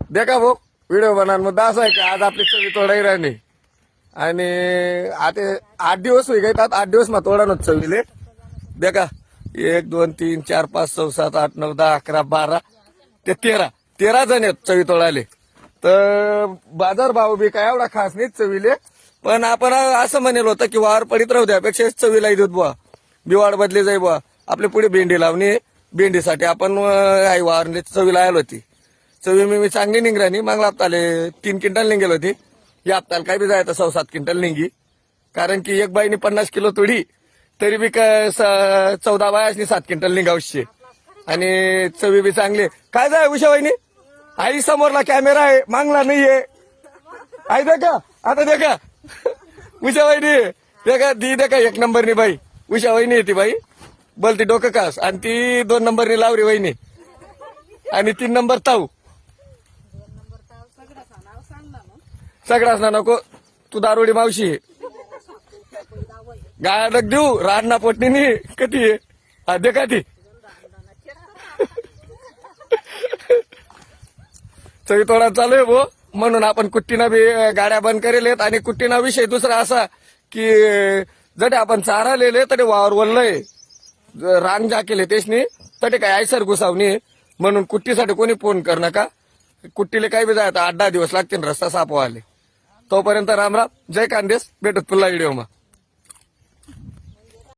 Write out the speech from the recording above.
देखा भाऊ व्हिडिओ बनार मुद्दा असा आहे की आज आपली चवी तोडाई राहिली आणि आता 8 दिवस होई गए 8 दिवस मा तोडा नव्हतं चवीले देखा 1 2 3 4 5 6 7 8 9 10 11 12 ते 13 जण आहेत चवी तोडाले. तर बाजार भाव बी काय एवढा खास नाही चवीले, पण आपण असं म्हणेल होतं की वावर पडित राहू द्यापेक्षा चवीला देत बुवा, बिवाड बदली जाई बुवा. आपली पुढे भेंडी लावणी, भेंडीसाठी आपण आई वावर चवीला आलो होती. चवी मी चांगली निघराणी मग हप्ताले 3 क्विंटल निघेल होती. या हप्त्याला काय बी जायचं 6-7 क्विंटल निघी, कारण की एक बाईने 50 किलो तोडी तरी बी 14 बायासनी 7 क्विंटल निघावशे आणि चवी बी चांगली. काय जाय उषा वहिनी, आई समोरला कॅमेरा आहे मागला नाहीये. आई देखा आता देखा उषा वहिनी देखा, ती देखा 1 नंबरनी बाई उषा वहिनी येते बाई, बोलती डोकं कास, आणि ती 2 नंबरनी लावरी वहिनी आणि 3 नंबर ताऊ. सगळाच ना नको तू दारोडी मावशी गाडक देऊ राडना पोटणी कधी आहे हा देखा ती चवी तोडा चालू आहे भो. म्हणून आपण कुट्टीना बी गाड्या बंद करेल. आणि कुट्टीना विषय दुसरा असा की जडे आपण चारा लिहिले तरी वावर वल्लय रान जा केले तेचनी तटे काय आयसर घुसावणी, म्हणून कुट्टीसाठी कोणी फोन कर नका. कुट्टीले काही बी जायचं 8-10 दिवस लागतील रस्ता साफ व्हायला. तोपर्यंत राम राम, जय कांदेस, भेटत पुन्हा व्हिडिओ मा.